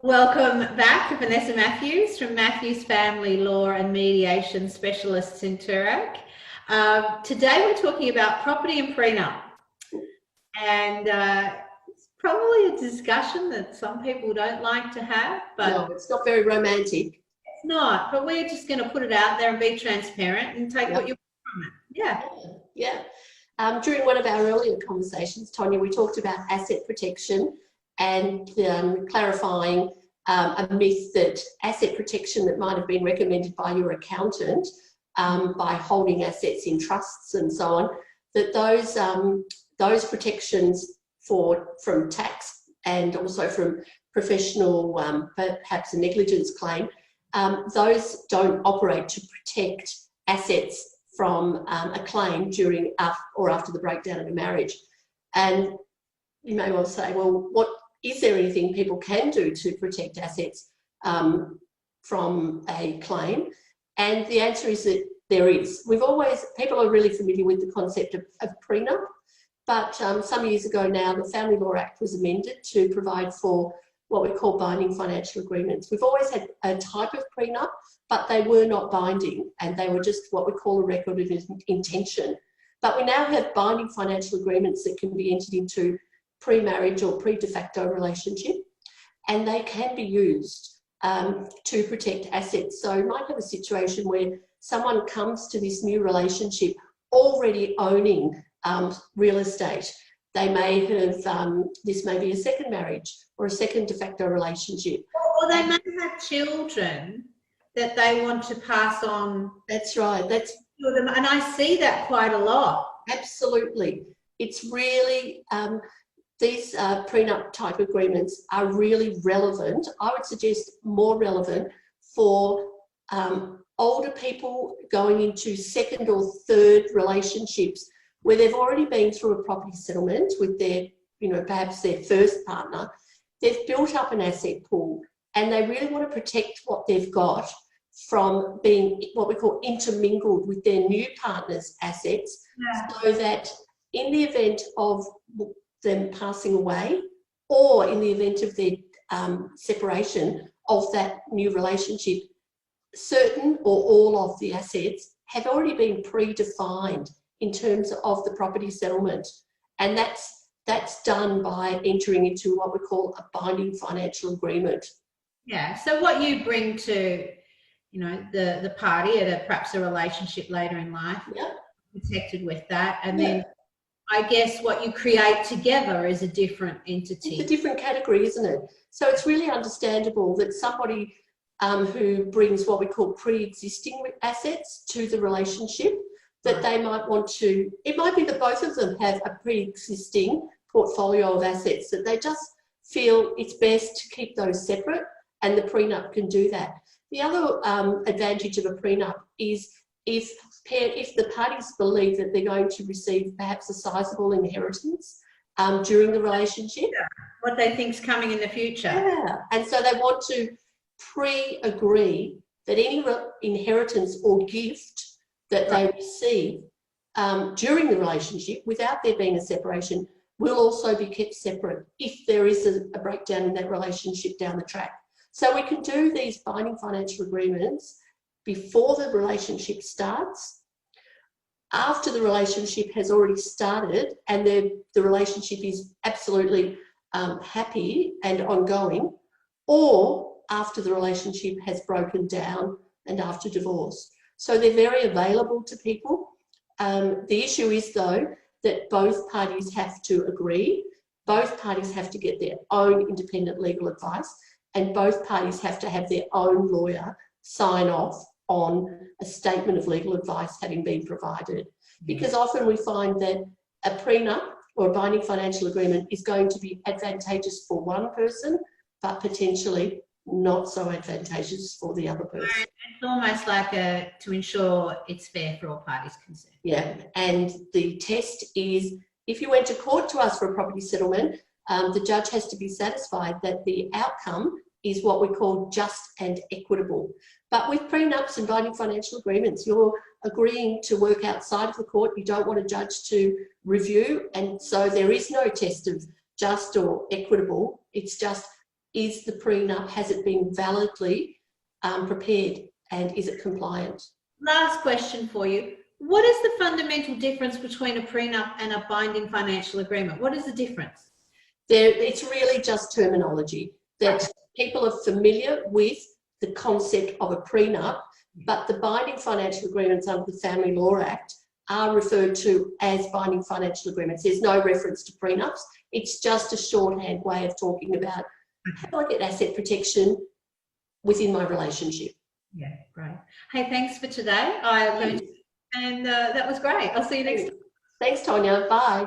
Welcome back, Vanessa Matthews from Matthews Family Law and Mediation Specialists in Toorak. Today we're talking about property and prenup, and it's probably a discussion that some people don't like to have, but no, it's not very romantic. It's not, but we're just going to put it out there and be transparent and take what you want from it. Yeah. During one of our earlier conversations, Tonya, we talked about asset protection and clarifying a myth that asset protection that might have been recommended by your accountant by holding assets in trusts and so on, that those protections from tax and also from professional, perhaps a negligence claim, those don't operate to protect assets from a claim during or after the breakdown of a marriage. And you may well say, well, is there anything people can do to protect assets from a claim? And the answer is that there is. People are really familiar with the concept of prenup, but some years ago now, the Family Law Act was amended to provide for what we call binding financial agreements. We've always had a type of prenup, but they were not binding, and they were just what we call a record of intention. But we now have binding financial agreements that can be entered into pre-marriage or pre-de facto relationship, and they can be used to protect assets. So you might have a situation where someone comes to this new relationship already owning real estate. They may have, this may be a second marriage or a second de facto relationship. Or they may have children that they want to pass on. That's right. And I see that quite a lot. Absolutely. It's really, these prenup type agreements are really relevant. I would suggest more relevant for older people going into second or third relationships where they've already been through a property settlement with their, perhaps their first partner. They've built up an asset pool and they really want to protect what they've got from being what we call intermingled with their new partner's assets, so that in the event of them passing away or in the event of their separation of that new relationship, certain or all of the assets have already been predefined in terms of the property settlement. And that's done by entering into what we call a binding financial agreement. Yeah, so what you bring to, the party at perhaps a relationship later in life, protected with that, and then I guess what you create together is a different entity. It's a different category, isn't it? So it's really understandable that somebody who brings what we call pre-existing assets to the relationship, that they might want to, it might be that both of them have a pre-existing portfolio of assets, that they just feel it's best to keep those separate, and the prenup can do that. The other advantage of a prenup is if the parties believe that they're going to receive perhaps a sizable inheritance during the relationship. Yeah, what they think's coming in the future. Yeah, and so they want to pre-agree that any inheritance or gift that they receive during the relationship, without there being a separation, will also be kept separate if there is a breakdown in that relationship down the track. So we can do these binding financial agreements before the relationship starts, after the relationship has already started and the relationship is absolutely happy and ongoing, or after the relationship has broken down and after divorce. So they're very available to people. The issue is, though, that both parties have to agree, both parties have to get their own independent legal advice, and both parties have to have their own lawyer sign off on a statement of legal advice having been provided. Because often we find that a prenup or a binding financial agreement is going to be advantageous for one person, but potentially not so advantageous for the other person. It's almost like to ensure it's fair for all parties concerned. Yeah, and the test is, if you went to court to ask for a property settlement, the judge has to be satisfied that the outcome is what we call just and equitable. But with prenups and binding financial agreements, you're agreeing to work outside of the court. You don't want a judge to review, and so there is no test of just or equitable. It's just is the prenup, has it been validly prepared, and is it compliant? Last question for you. What is the fundamental difference between a prenup and a binding financial agreement? What is the difference? It's really just terminology, that people are familiar with the concept of a prenup, but the binding financial agreements under the Family Law Act are referred to as binding financial agreements. There's no reference to prenups. It's just a shorthand way of talking about how do I get asset protection within my relationship. Yeah, great. Hey, thanks for today. I learned, and that was great. I'll see you next time. Thanks, Tonya. Bye.